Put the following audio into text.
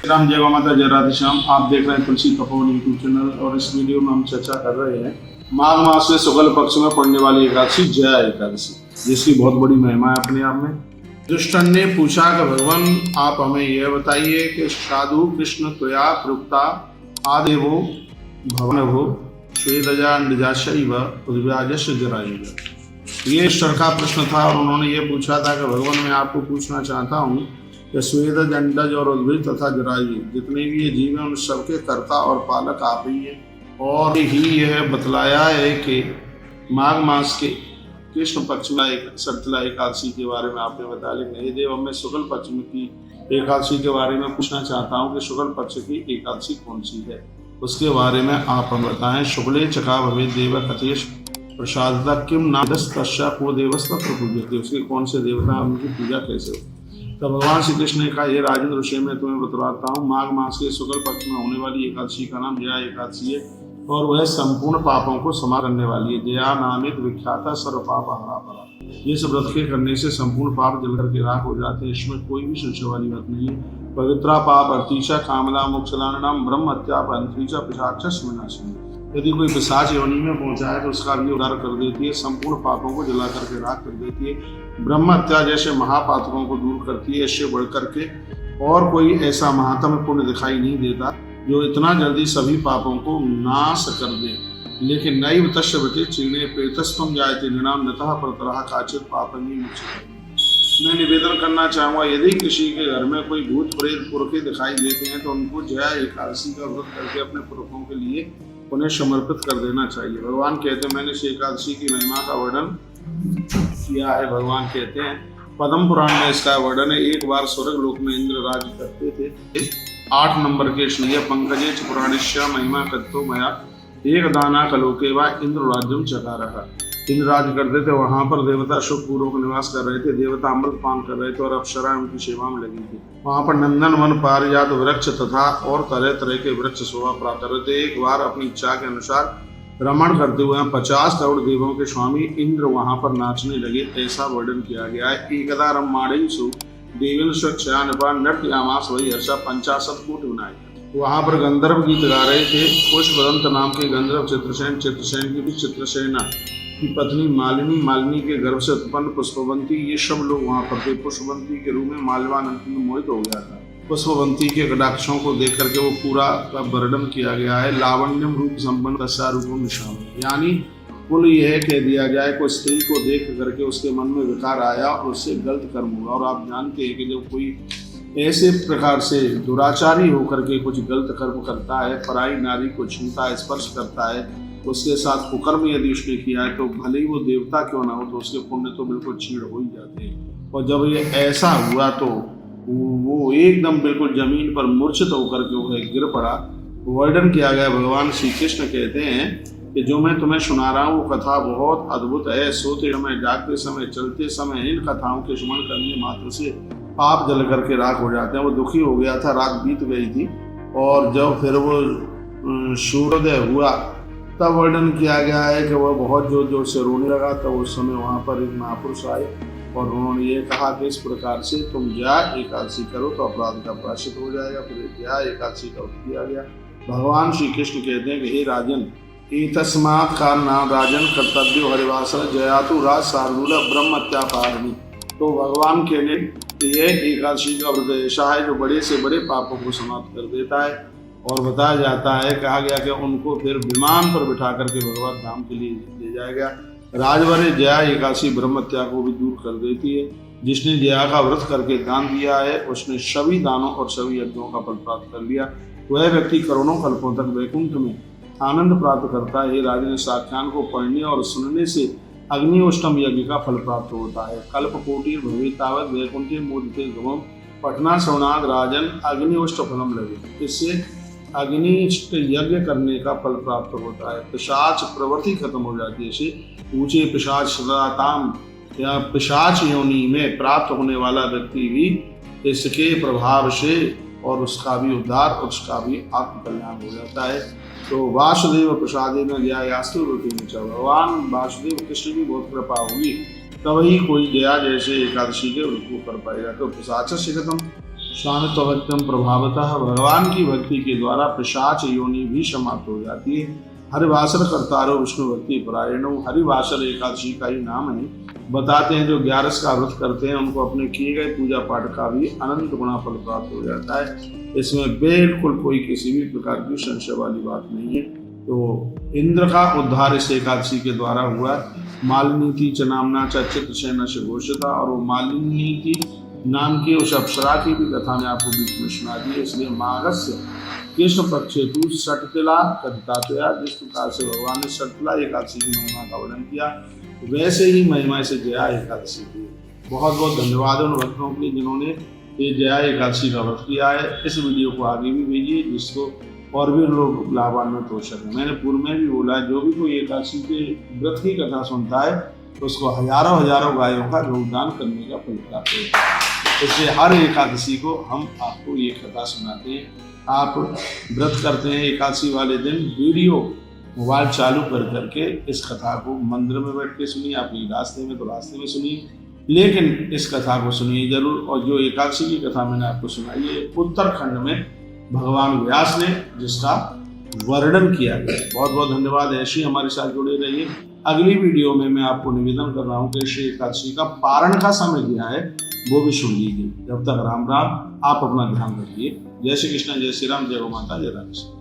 राम जय माता जय राधे श्याम। आप देख रहे हैं तुलसी तपोवन यूट्यूब चैनल और इस वीडियो में हम चर्चा कर रहे हैं माघ मास में शुक्ल पक्ष में पड़ने वाली एकादशी जया एकादशी, जिसकी बहुत बड़ी महिमा है अपने आप में। दुष्टन ने पूछा कि भगवान आप हमें यह बताइए कि साधु कृष्ण त्वया प्रोक्ता आदेवो भवनभो श्वेदजाशैव उद्व्याजश जरायुः। ये ईश्वर का प्रश्न था और उन्होंने ये पूछा था कि भगवान मैं आपको पूछना चाहता हूँ कि स्वेद जंडज और उद्भिद तथा जरायु जितने भी ये जीव हैं उन सबके कर्ता और पालक आप ही है। और ही यह बतलाया है कि माघ मास के कृष्ण पक्ष में एक सतला एकादशी के बारे में आपने बताया, लेकिन हे देव मैं शुक्ल पक्ष में की एकादशी के बारे में पूछना चाहता हूँ कि शुक्ल पक्ष की एकादशी कौन सी है, उसके बारे में आप हम बताएं। शुक्ले चका भवे देव कथेश प्रसाद किम नादस तस्या को देवस्तत्र पूज्यते, उसके कौन से देवता उनकी पूजा कैसे हो। तो भगवान श्री कृष्ण ने कहा ये राजेंद्र ऋषि मैं तुम्हें बतलाता हूँ, माघ मास के शुक्ल पक्ष में होने वाली एकादशी का नाम जया एकादशी है और वह संपूर्ण पापों को क्षमा करने वाली है। जया नामित विख्याता सर्व पाप हरा परा। इस व्रत के करने से संपूर्ण पाप जल करके राख हो जाते हैं, इसमें कोई भी संशय वाली बात नहीं है। पवित्रा पाप अर्तीशा कामला मोक्षलानाम ब्रह्म हत्या पंथीचा पिशाच विनाशिनी। यदि कोई पिशाच योनि में पहुंचा है तो उसका भी उद्धार कर देती है, संपूर्ण पापों को जला करके राख कर देती है, ब्रह्म हत्या जैसे महापातकों को दूर करती है। इससे बढ़ करके और कोई ऐसा महात्म पुण्य दिखाई नहीं देता जो इतना जल्दी सभी पापों को नाश कर दे। लेकिन नैव तस्य वृत्ति चीणे प्रेतस्तम जायते निनाम नतः परतरः काचित पापनी मुच्यते। मैं निवेदन करना चाहूँगा यदि किसी के घर में कोई भूत प्रेत पुरखे दिखाई देते हैं तो उनको जया एकादशी का व्रत करके अपने पुरखों के लिए उन्हें समर्पित कर देना चाहिए। भगवान कहते हैं मैंने इस एकादशी की महिमा का वर्णन किया है। भगवान कहते हैं पद्म पुराण में इसका वर्णन है। एक बार स्वर्ग लोक में इंद्र राज्य करते थे। 8 नंबर के श्रीय पंकजे च पुराणिष्य महिमा कथो मया एक दाना कलोके वा इंद्र राज्यम चकारः। इंद्र राज्य करते थे, वहां पर देवता सुखपूर्वक निवास कर रहे थे, देवता अमृत पान कर रहे थे और अप्सरा उनकी सेवा में लगी थी। वहां पर नंदन वन पारिजात वृक्ष तथा और तरह तरह के वृक्ष शोभा प्राप्त कर रहे थे। एक बार अपनी इच्छा के अनुसार रमण करते हुए 50 करोड़ देवों के स्वामी इंद्र वहां पर नाचने लगे, ऐसा वर्णन किया गया है। एकदा रम्माणेषु देवेन स्वच्छयानपा नृत्यामास वही हर्षा 50 कोटि विनायक। वहां पर गंधर्व गीत गा रहे थे। पुष्पदंत नाम के गंधर्व चित्रसेन की भी चित्रसेना की पत्नी मालिनी के गर्भ से उत्पन्न पुष्पवंती, ये सब लोग वहां पर थे। पुष्पवंती के रूप में माल्यवानंद में मोहित हो गया था। पुष्पवंती के कटाक्षों को देख करके वो पूरा का वर्णन किया गया है। लावण्यम रूप संपन्न तस्यारूपम निशान, यानी कुल यह कह दिया जाए कोई स्त्री को देख करके उसके मन में विकार आया और उससे गलत कर्म हुआ। और आप जानते हैं कि जब कोई ऐसे प्रकार से दुराचारी होकर के कुछ गलत कर्म करता है, पराई नारी को छूता है, स्पर्श करता है, उसके साथ कुकर्म यदि उसने किया है तो भले ही वो देवता क्यों ना हो तो उसके पुण्य तो बिल्कुल छीड़ हो ही जाते हैं। और जब ये ऐसा हुआ तो वो एकदम बिल्कुल जमीन पर मूर्छित होकर के वो गिर पड़ा। वर्णन किया गया, भगवान श्री कृष्ण कहते हैं कि जो मैं तुम्हें सुना रहा हूँ वो कथा बहुत अद्भुत है। सोते समय, जागते समय, चलते समय इन कथाओं के स्मरण करने मात्र से पाप जल करके राख हो जाते हैं। वो दुखी हो गया था, रात बीत गई थी और जब फिर वो सूर्योदय हुआ तब वर्णन किया गया है कि वह बहुत जोर जोर से रोने लगा। तो उस समय वहाँ पर एक महापुरुष आए और उन्होंने ये कहा कि इस प्रकार से तुम जया एकादशी करो तो अपराध का प्रायश्चित हो जाएगा। फिर जया एकादशी का व्रत किया गया। भगवान श्री कृष्ण कहते हैं कि हे राजन एतस्मात् कारणात् राजन कर्तव्यो हरिवासर जयातु राज शार्दूल ब्रह्म हत्यापारणी। तो भगवान कहने यह एकादशी का व्रत ऐसा है जो बड़े से बड़े पापों को समाप्त कर देता है। और बताया जाता है, कहा गया कि उनको फिर विमान पर बिठा करके भगवत धाम के लिए ले जाएगा। राजवरे जया एकादशी ब्रह्म हत्या को भी दूर कर देती है। जिसने जया का व्रत करके दान दिया है उसने सभी दानों और सभी यज्ञों का फल प्राप्त कर लिया। वह व्यक्ति करोड़ों कल्पों तक वैकुंठ में आनंद प्राप्त करता है। राजन साख्यान को पढ़ने और सुनने से अग्निष्टम यज्ञ का फल प्राप्त होता है। कल्प कोटि भवितावत वैकुंठे मोदिते गमम पटना श्रवणाद राजन अग्निष्ट फलम लगे। इससे अग्निष्ट यज्ञ करने का फल प्राप्त होता है। पिशाच प्रवृत्ति खत्म हो जाती है। इसे ऊंचे पिशाच सदाताम या पिशाच योनि में प्राप्त होने वाला व्यक्ति भी इसके प्रभाव से और उसका भी उद्धार और उसका भी आत्मकल्याण हो जाता है। तो वासुदेव प्रसादे में जयास्तु रूपी में भगवान वासुदेव कृष्ण की बहुत कृपा होगी तब ही कोई जया जैसे एकादशी के व्रत को कर पाएगा। तो पिशाच से खत्म शांतवत्यम प्रभावतः, भगवान की भक्ति के द्वारा पिशाच योनि भी समाप्त हो जाती है। हरिवासर कर्तारो विष्णु भक्ति परायणो, हरिवासर एकादशी का ही नाम है। बताते हैं जो 11 का व्रत करते हैं उनको अपने किए गए पूजा पाठ का भी अनंत गुणा फल प्राप्त हो जाता है। इसमें बिल्कुल कोई किसी भी प्रकार की संशय वाली बात नहीं है। तो इंद्र का उद्धार इस एकादशी के द्वारा हुआ। मालिनी थी च नामना च चित्रसेन से घोषिता, और वो मालिनी थी नाम की उस अप्सरा की भी कथा में आपको बीच में सुना दी है। इसलिए माघस्य कृष्ण पक्षेतु सटतिला कथितातया, जिस प्रकार से भगवान ने सटतिला एकादशी की महिमा का वर्णन किया, वैसे ही महिमा से जया एकादशी की। बहुत बहुत धन्यवाद उन भक्तों के लिए जिन्होंने ये जया एकादशी का व्रत किया है। इस वीडियो को आगे भी भेजिए जिसको और भी लोग लाभान्वित हो सके। मैंने पूर्व में भी बोला है, जो भी कोई एकादशी के व्रत की कथा सुनता है तो उसको हजारों हजारों गायों का गौदान करने का फल प्राप्त होता है। इसलिए हर एकादशी को हम आपको ये कथा सुनाते हैं। आप व्रत करते हैं एकादशी वाले दिन, वीडियो मोबाइल चालू कर करके इस कथा को मंदिर में बैठ के सुनिए, अपनी रास्ते में तो रास्ते में सुनिए, लेकिन इस कथा को सुनिए जरूर। और जो एकादशी की कथा मैंने आपको सुनाई है उत्तराखंड में भगवान व्यास ने जिसका वर्णन किया गया। बहुत बहुत धन्यवाद। ऐसे हमारे साथ जुड़े रहिए। अगली वीडियो में मैं आपको निवेदन कर रहा हूँ कि श्री एकादशी का पारण का समय क्या है वो भी सुन लीजिए। जब तक राम राम, आप अपना ध्यान रखिए। जय श्री कृष्ण, जय श्री राम, जय गौ माता, जय राम।